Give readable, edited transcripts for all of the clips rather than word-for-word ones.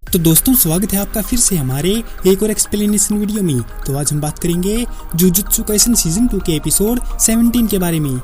तो दोस्तों स्वागत है आपका फिर से हमारे एक और एक्सप्लेनेशन वीडियो में। तो आज हम बात करेंगे जुजुत्सु काइसेन सीजन 2 के एपिसोड 17 के बारे में।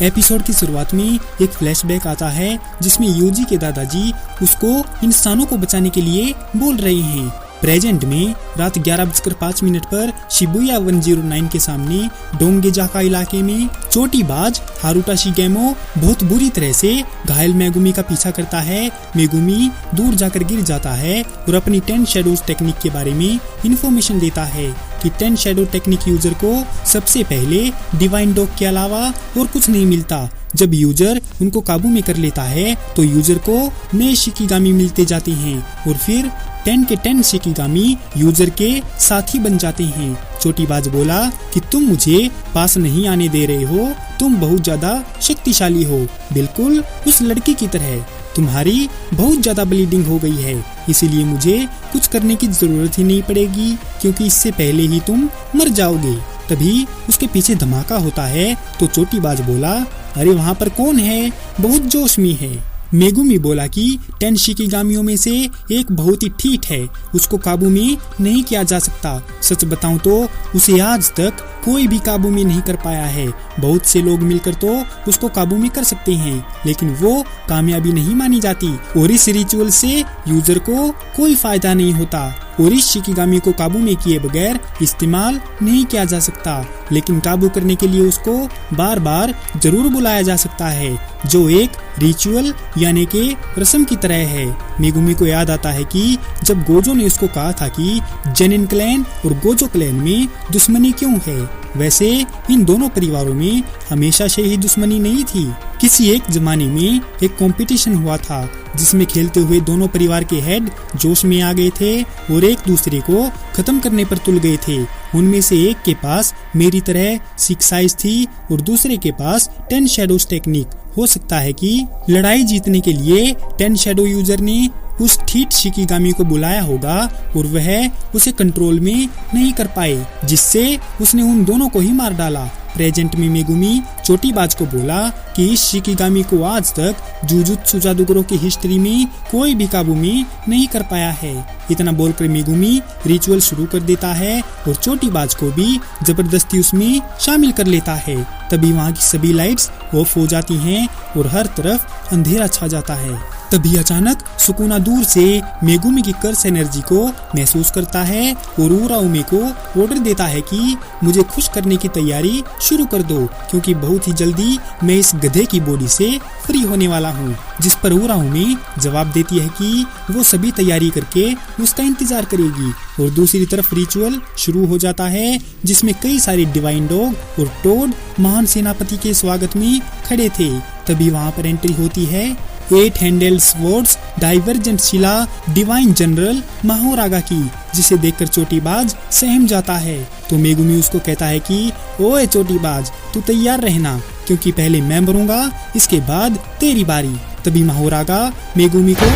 एपिसोड की शुरुआत में एक फ्लैशबैक आता है जिसमें यूजी के दादाजी उसको इंसानों को बचाने के लिए बोल रहे हैं। प्रेजेंट में रात 11:05 पर शिबुया 109 के सामने डोंगेजाका इलाके में चोटीबाज हारुटा शिगेमो बहुत बुरी तरह से घायल मेगुमी का पीछा करता है। मेगुमी दूर जाकर गिर जाता है और अपनी 10 शैडोज टेक्निक के बारे में इंफॉर्मेशन देता है कि 10 शैडो टेक्निक यूजर को सबसे पहले डिवाइन डॉग के अलावा और कुछ नहीं मिलता। जब यूजर उनको काबू में कर लेता है तो यूजर को नए शिकिगामी मिलते जाते हैं और फिर 10 के 10 शिकिगामी यूजर के साथी बन जाते हैं। चोटीबाज बोला कि तुम मुझे पास नहीं आने दे रहे हो, तुम बहुत ज्यादा शक्तिशाली हो, बिल्कुल उस लड़की की तरह। तुम्हारी बहुत ज्यादा ब्लीडिंग हो गई है, इसीलिए मुझे कुछ करने की जरूरत ही नहीं पड़ेगी क्योंकि इससे पहले ही तुम मर जाओगे। तभी उसके पीछे धमाका होता है तो चोटीबाज बोला, अरे वहाँ पर कौन है, बहुत जोश में है। मेगुमी बोला कि 10 शिकिगामियों में से एक बहुत ही ठीक है, उसको काबू में नहीं किया जा सकता। सच बताऊं तो उसे आज तक कोई भी काबू में नहीं कर पाया है। बहुत से लोग मिलकर तो उसको काबू में कर सकते हैं लेकिन वो कामयाबी नहीं मानी जाती और इस रिचुअल से यूजर को कोई फायदा नहीं होता और इस शिकिगामी को काबू में किए बगैर इस्तेमाल नहीं किया जा सकता। लेकिन काबू करने के लिए उसको बार बार जरूर बुलाया जा सकता है, जो एक रिचुअल यानी के रस्म की तरह है। मेगुमी को याद आता है कि जब गोजो ने उसको कहा था कि जेनिन क्लैन और गोजो क्लैन में दुश्मनी क्यों है। वैसे इन दोनों परिवारों में हमेशा से ही दुश्मनी नहीं थी। किसी एक जमाने में एक कंपटीशन हुआ था जिसमें खेलते हुए दोनों परिवार के हेड जोश में आ गए थे और एक दूसरे को खत्म करने पर तुल गए थे। उनमें से एक के पास मेरी तरह 6 साइज थी और दूसरे के पास 10 शैडोज टेक्निक। हो सकता है कि लड़ाई जीतने के लिए 10 शैडो यूजर ने उस ठीक शिकिगामी को बुलाया होगा और वह उसे कंट्रोल में नहीं कर पाए, जिससे उसने उन दोनों को ही मार डाला। प्रेजेंट में मेगुमी चोटीबाज को बोला कि इस शिकिगामी को आज तक जुजुत्सु जादूगरों की हिस्ट्री में कोई भी काबू में नहीं कर पाया है। इतना बोलकर मेगुमी रिचुअल शुरू कर देता है और चोटीबाज को भी जबरदस्ती उसमें शामिल कर लेता है। तभी वहाँ की सभी लाइट्स ऑफ हो जाती हैं और हर तरफ अंधेरा छा जाता है। तभी अचानक सुकुना दूर से मेगुमी की कर्स एनर्जी को महसूस करता है और उराउमे को ऑर्डर देता है कि मुझे खुश करने की तैयारी शुरू कर दो क्योंकि बहुत ही जल्दी मैं इस गधे की बॉडी से फ्री होने वाला हूँ। जिस पर उराउमे जवाब देती है कि वो सभी तैयारी करके उसका इंतजार करेगी और दूसरी तरफ रिचुअल शुरू हो जाता है जिसमें कई सारे डिवाइन डॉग और टोड महान सेनापति के स्वागत में खड़े थे। तभी वहाँ पर एंट्री होती है 8 हैंडल्ड स्वॉर्ड्स डाइवर्जेंट शिला डिवाइन जनरल माहोरागा की, जिसे देखकर चोटीबाज सहम जाता है। तो मेगुमी उसको कहता है कि ओए चोटीबाज, तू तैयार रहना क्योंकि पहले मैं मरूंगा, इसके बाद तेरी बारी। तभी माहोरागा मेगुमी को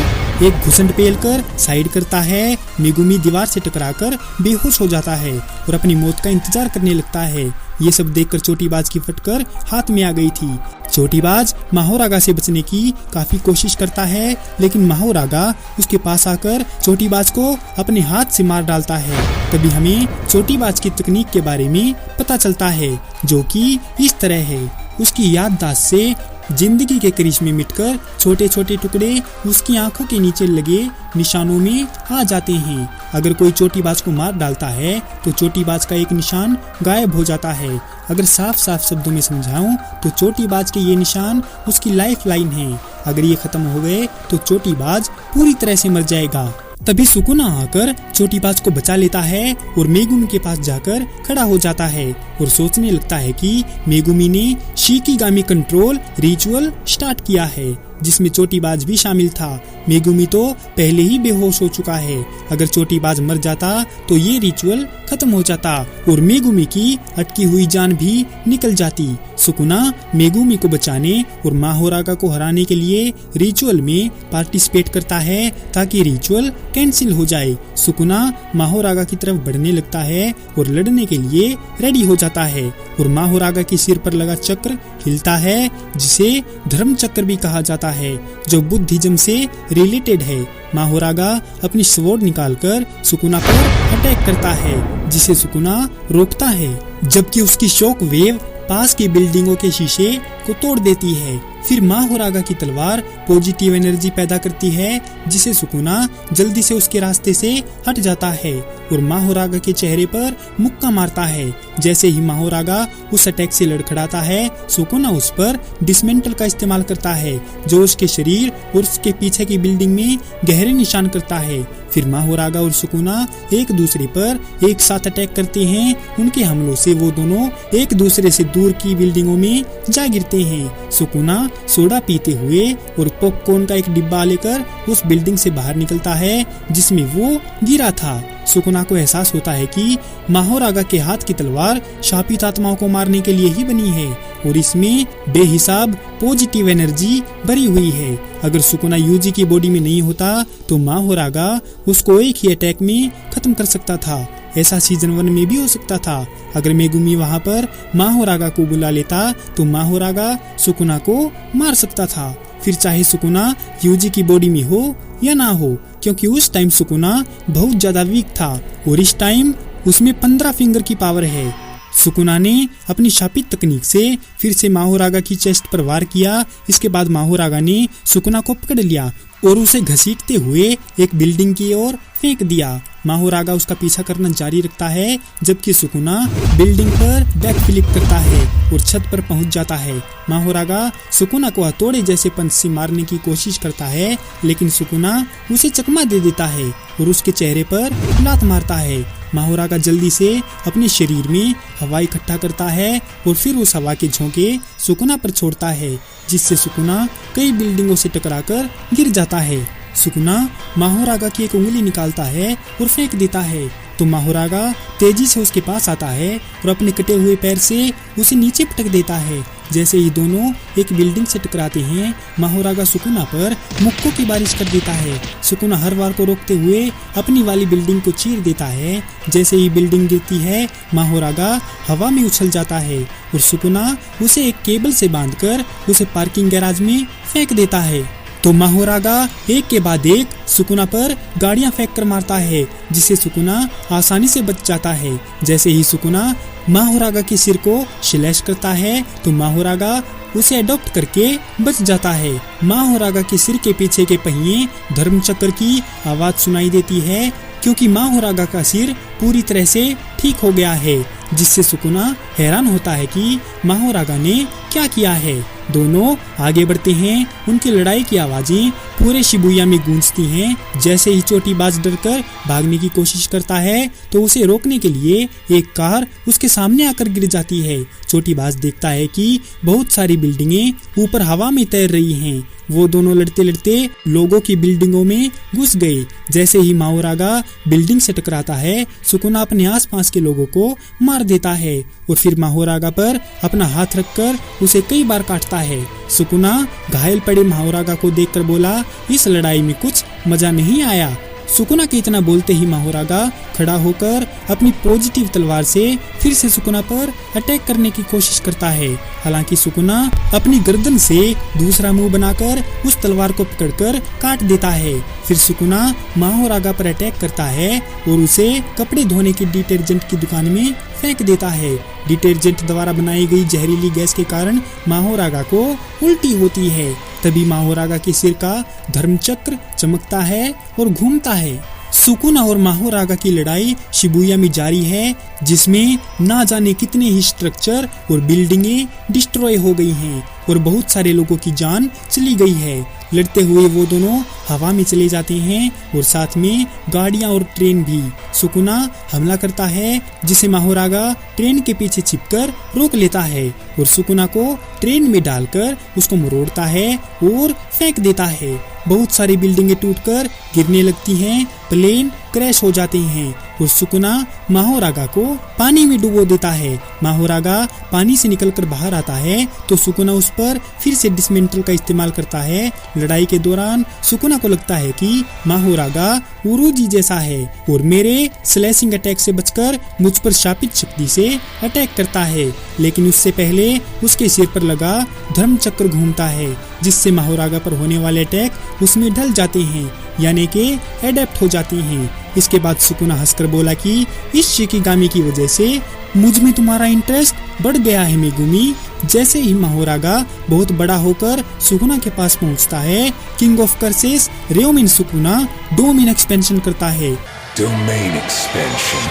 एक घुसंड पेलकर साइड करता है। मेगुमी दीवार से टकराकर बेहोश हो जाता है और अपनी मौत का इंतजार करने लगता है। ये सब देखकर चोटीबाज की फटकर हाथ में आ गई थी। चोटीबाज माहोरागा से बचने की काफी कोशिश करता है लेकिन माहोरागा उसके पास आकर चोटीबाज को अपने हाथ से मार डालता है। तभी हमें चोटीबाज की तकनीक के बारे में पता चलता है जो कि इस तरह है। उसकी याददाश्त से जिंदगी के करिश्मे मिटकर छोटे छोटे टुकड़े उसकी आंखों के नीचे लगे निशानों में आ जाते हैं। अगर कोई चोटीबाज को मार डालता है तो चोटीबाज का एक निशान गायब हो जाता है। अगर साफ साफ शब्दों में समझाऊं तो चोटीबाज के ये निशान उसकी लाइफ लाइन है। अगर ये खत्म हो गए तो चोटीबाज पूरी तरह से मर जाएगा। तभी सुकुना आकर चोटीबाज को बचा लेता है और मेगुमी के पास जाकर खड़ा हो जाता है और सोचने लगता है कि मेगुमी ने शिकिगामी कंट्रोल रिचुअल स्टार्ट किया है। जिसमें चोटीबाज भी शामिल था। मेगुमी तो पहले ही बेहोश हो चुका है। अगर चोटीबाज मर जाता तो ये रिचुअल खत्म हो जाता और मेगुमी की अटकी हुई जान भी निकल जाती। सुकुना मेगुमी को बचाने और माहोरागा को हराने के लिए रिचुअल में पार्टिसिपेट करता है ताकि रिचुअल कैंसिल हो जाए। सुकुना माहोरागा की तरफ बढ़ने लगता है और लड़ने के लिए रेडी हो जाता है और माहोरागा के सिर पर लगा चक्र हिलता है, जिसे धर्म चक्र भी कहा जाता है, जो बुद्धिज्म से रिलेटेड है। माहोरागा अपनी स्वॉर्ड निकालकर सुकुना पर अटैक करता है, जिसे सुकुना रोकता है, जबकि उसकी शॉक वेव पास की बिल्डिंगों के शीशे को तोड़ देती है। फिर माहोरागा की तलवार पॉजिटिव एनर्जी पैदा करती है, जिसे सुकुना जल्दी से उसके रास्ते से हट जाता है और माहोरागा के चेहरे पर मुक्का मारता है। जैसे ही माहोरागा उस अटैक से लड़खड़ाता है, सुकुना उस पर डिसमेंटल का इस्तेमाल करता है, जो उसके शरीर और उसके पीछे की बिल्डिंग में गहरे निशान करता है। फिर माहोरागा और सुकुना एक दूसरे पर एक साथ अटैक करते हैं। उनके हमलों से वो दोनों एक दूसरे से दूर की बिल्डिंगों में जा गिरते हैं। सुकुना सोडा पीते हुए और पॉपकॉर्न का एक डिब्बा लेकर उस बिल्डिंग से बाहर निकलता है जिसमें वो गिरा था। सुकुना को एहसास होता है कि माहोरागा के हाथ की तलवार शापित आत्माओं को मारने के लिए ही बनी है और इसमें बेहिसाब पॉजिटिव एनर्जी भरी हुई है। अगर सुकुना यूजी की बॉडी में नहीं होता तो माहोरागा उसको एक ही अटैक में खत्म कर सकता था। ऐसा सीजन 1 में भी हो सकता था। अगर मेगुमी वहां पर माहोरागा को बुला लेता तो माहोरागा सुकुना को मार सकता था, फिर चाहे सुकुना यूजी की बॉडी में हो या ना हो, क्योंकि उस टाइम सुकुना बहुत ज्यादा वीक था और इस टाइम उसमें 15 फिंगर की पावर है। सुकुना ने अपनी शापित तकनीक से फिर से माहोरागा की चेस्ट पर वार किया। इसके बाद माहोरागा ने सुकुना को पकड़ लिया और उसे घसीटते हुए एक बिल्डिंग की ओर फेंक दिया। माहोरागा उसका पीछा करना जारी रखता है, जबकि सुकुना बिल्डिंग पर बैक फ्लिप करता है और छत पर पहुंच जाता है। माहोरागा सुकुना को हथौड़े जैसे पंच से मारने की कोशिश करता है, लेकिन सुकुना उसे चकमा दे देता है और उसके चेहरे पर लात मारता है। माहोरागा जल्दी से अपने शरीर में हवा इकट्ठा करता है और फिर उस हवा के झोंके सुकुना पर छोड़ता है, जिससे सुकुना कई बिल्डिंगों से टकराकर गिर जाता है। सुकुना माहोरागा की एक उंगली निकालता है और फेंक देता है, तो माहोरागा तेजी से उसके पास आता है और अपने कटे हुए पैर से उसे नीचे पटक देता है। जैसे ही दोनों एक बिल्डिंग से टकराते हैं, माहोरागा सुकुना पर मुक्कों की बारिश कर देता है। सुकुना हर बार को रोकते हुए अपनी वाली बिल्डिंग को चीर देता है। जैसे ही बिल्डिंग गिरती है, माहोरागा हवा में उछल जाता है और सुकुना उसे एक केबल से बांधकर उसे पार्किंग गैराज में फेंक देता है। तो माहोरागा एक के बाद एक सुकुना पर गाड़ियां फेंक कर मारता है, जिससे सुकुना आसानी से बच जाता है। जैसे ही सुकुना माहोरागा के सिर को स्लैश करता है तो माहोरागा उसे अडॉप्ट करके बच जाता है। माहोरागा के सिर के पीछे के पहिए धर्मचक्र की आवाज सुनाई देती है, क्योंकि माहोरागा का सिर पूरी तरह से ठीक हो गया है, जिससे सुकुना हैरान होता है कि माहोरागा ने क्या किया है। दोनों आगे बढ़ते हैं। उनकी लड़ाई की आवाजें पूरे शिबुया में गूंजती हैं। जैसे ही चोटीबाज डरकर भागने की कोशिश करता है तो उसे रोकने के लिए एक कार उसके सामने आकर गिर जाती है। चोटीबाज देखता है कि बहुत सारी बिल्डिंगें ऊपर हवा में तैर रही हैं। वो दोनों लड़ते लड़ते लोगों की बिल्डिंगों में घुस गए। जैसे ही माहोरागा बिल्डिंग से टकराता है, सुकुना अपने आसपास के लोगों को मार देता है और फिर माहोरागा पर अपना हाथ रखकर उसे कई बार काटता है। सुकुना घायल पड़े माहोरागा को देखकर बोला, इस लड़ाई में कुछ मजा नहीं आया। सुकुना के इतना बोलते ही माहोरागा खड़ा होकर अपनी पॉजिटिव तलवार से फिर से सुकुना पर अटैक करने की कोशिश करता है। हालांकि सुकुना अपनी गर्दन से दूसरा मुंह बनाकर उस तलवार को पकड़कर काट देता है। फिर सुकुना माहोरागा पर अटैक करता है और उसे कपड़े धोने की डिटर्जेंट की दुकान में फेंक देता है। डिटर्जेंट द्वारा बनाई गई जहरीली गैस के कारण माहोरागा को उल्टी होती है। तभी माहोरागा के सिर का धर्मचक्र चमकता है और घूमता है। सुकुना और माहोरागा की लड़ाई शिबुया में जारी है, जिसमें ना जाने कितने ही स्ट्रक्चर और बिल्डिंगें डिस्ट्रॉय हो गई हैं और बहुत सारे लोगों की जान चली गई है। लड़ते हुए वो दोनों हवा में चले जाते हैं और साथ में गाड़ियां और ट्रेन भी। सुकुना हमला करता है जिसे माहोरागा ट्रेन के पीछे छिपकर रोक लेता है और सुकुना को ट्रेन में डालकर उसको मरोड़ता है और फेंक देता है। बहुत सारी बिल्डिंगें टूटकर गिरने लगती हैं, प्लेन क्रैश हो जाते हैं और सुकुना माहोरागा को पानी में डुबो देता है। माहोरागा पानी से निकलकर बाहर आता है तो सुकुना उस पर फिर से डिसमेंटल का इस्तेमाल करता है। लड़ाई के दौरान सुकुना को लगता है कि माहोरागा उरोजी जैसा है और मेरे स्लैशिंग अटैक से बचकर मुझ पर शापित शक्ति से अटैक करता है, लेकिन उससे पहले उसके सिर पर लगा धर्म चक्र घूमता है जिससे माहोरागा पर होने वाले अटैक उसमें ढल जाते हैं, यानी कि एडेप्ट हो जाती हैं। इसके बाद सुकुना हंसकर बोला कि इस शिकिगामी की वजह से मुझ में तुम्हारा इंटरेस्ट बढ़ गया है मेगुमी। जैसे ही माहोरागा बहुत बड़ा होकर सुकुना के पास पहुंचता है, king of curses Ryomen Sukuna domain expansion करता है। डोमेन एक्सपेंशन,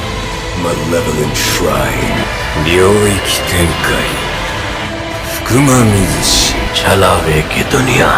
malevolent shrine, 領域展開, 福間水市, छलावे की दुनिया,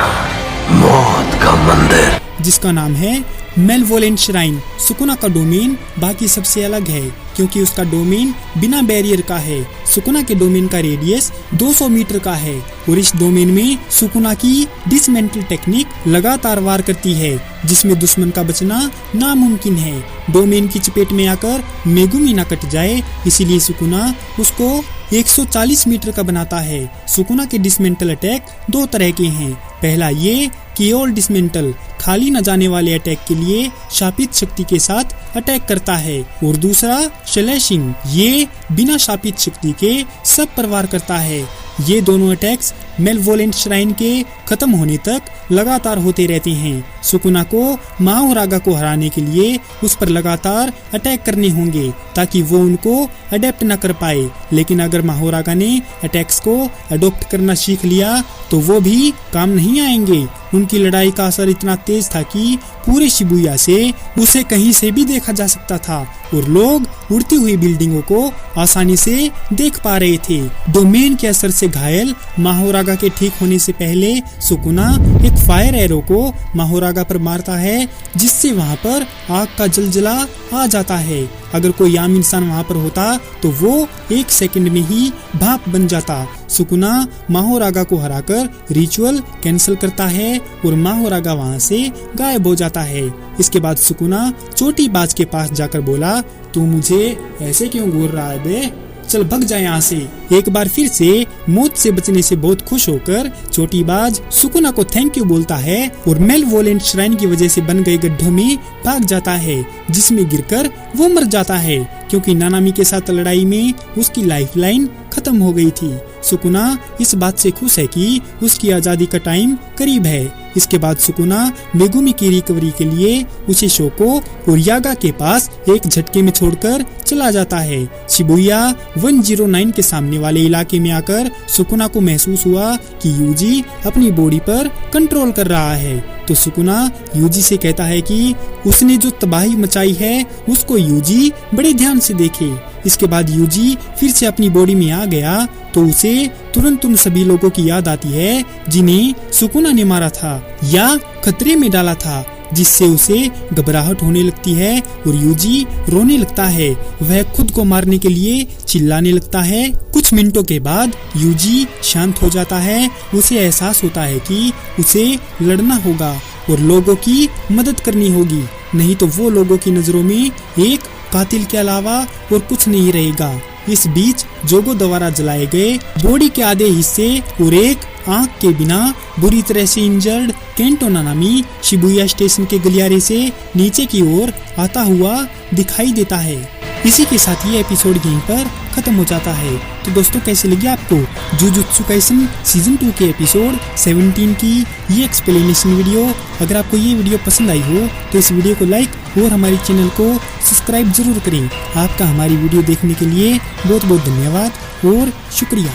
मौत का मंदिर, जिसका नाम है मेलवोलेंट श्राइन। सुकुना का डोमेन बाकी सबसे अलग है क्योंकि उसका डोमेन बिना बैरियर का है। सुकुना के डोमेन का रेडियस 200 मीटर का है और इस डोमेन में सुकुना की डिसमेंटल टेक्निक लगातार वार करती है जिसमें दुश्मन का बचना नामुमकिन है। डोमेन की चपेट में आकर मेगुमी न कट जाए, इसीलिए सुकुना उसको 140 मीटर का बनाता है। सुकुना के डिसमेंटल अटैक दो तरह के हैं। पहला ये कियोल डिसमेंटल, खाली न जाने वाले अटैक के लिए शापित शक्ति के साथ अटैक करता है, और दूसरा स्लैशिंग, ये बिना शापित शक्ति के सब पर वार करता है। ये दोनों अटैक्स मेलवोलेंट श्राइन के खत्म होने तक लगातार होते रहते हैं। सुकुना को माहोरागा को हराने के लिए उस पर लगातार अटैक करने होंगे ताकि वो उनको अडेप्ट न कर पाए, लेकिन अगर माहोरागा ने अटैक्स को अडॉप्ट करना सीख लिया तो वो भी काम नहीं आएंगे। उनकी लड़ाई का असर इतना तेज था कि पूरे शिबुया से उसे कहीं से भी देखा जा सकता था और लोग उड़ती हुई बिल्डिंगों को आसानी से देख पा रहे थे। डोमेन के असर से घायल माहोरागा के ठीक होने से पहले सुकुना एक फायर एरो को माहोरागा पर मारता है जिससे वहां पर आग का जलजला आ जाता है। अगर कोई आम इंसान वहां पर होता तो वो 1 सेकंड में ही भाप बन जाता। सुकुना माहोरागा को हराकर रिचुअल कैंसिल करता है और माहोरागा वहां से गायब हो जाता है। इसके बाद सुकुना चोटी बाज के पास जाकर बोला, तू मुझे ऐसे क्यों घूर रहा है बे, चल भग जाए यहाँ से। एक बार फिर से मौत से बचने से बहुत खुश होकर चोटीबाज सुकुना को थैंक यू बोलता है और मेलवोलेंट श्राइन की वजह से बन गए गड्ढों में भाग जाता है जिसमें गिरकर वो मर जाता है क्योंकि नानामी के साथ लड़ाई में उसकी लाइफलाइन खत्म हो गई थी। सुकुना इस बात से खुश है कि उसकी आजादी का टाइम करीब है। इसके बाद सुकुना मेगुमी की रिकवरी के लिए उसे शोको और यागा के पास एक झटके में छोड़कर चला जाता है। शिबुया 109 के सामने वाले इलाके में आकर सुकुना को महसूस हुआ कि यूजी अपनी बॉडी पर कंट्रोल कर रहा है, तो सुकुना यूजी से कहता है कि उसने जो तबाही मचाई है उसको यूजी बड़े ध्यान से देखे। इसके बाद यूजी फिर से अपनी बॉडी में आ गया तो उसे तुरंत उन सभी लोगों की याद आती है जिन्हें सुकुना ने मारा था या खतरे में डाला था, जिससे उसे घबराहट होने लगती है और यूजी रोने लगता है। वह खुद को मारने के लिए चिल्लाने लगता है। कुछ मिनटों के बाद यूजी शांत हो जाता है। उसे एहसास होता है कि उसे लड़ना होगा और लोगों की मदद करनी होगी, नहीं तो वो लोगों की नजरों में एक कातिल के अलावा और कुछ नहीं रहेगा। इस बीच जोगो द्वारा जलाए गए बॉडी के आधे हिस्से और एक आंख के बिना बुरी तरह से इंजर्ड केंटो नानामी शिबुया स्टेशन के गलियारे से नीचे की ओर आता हुआ दिखाई देता है। इसी के साथ ये एपिसोड यहीं पर खत्म हो जाता है। तो दोस्तों, कैसे लगी आपको जुजुत्सु काइसन सीजन 2 के एपिसोड 17 की ये एक्सप्लेनेशन वीडियो? अगर आपको ये वीडियो पसंद आई हो तो इस वीडियो को लाइक और हमारे चैनल को सब्सक्राइब जरूर करें। आपका हमारी वीडियो देखने के लिए बहुत बहुत धन्यवाद और शुक्रिया।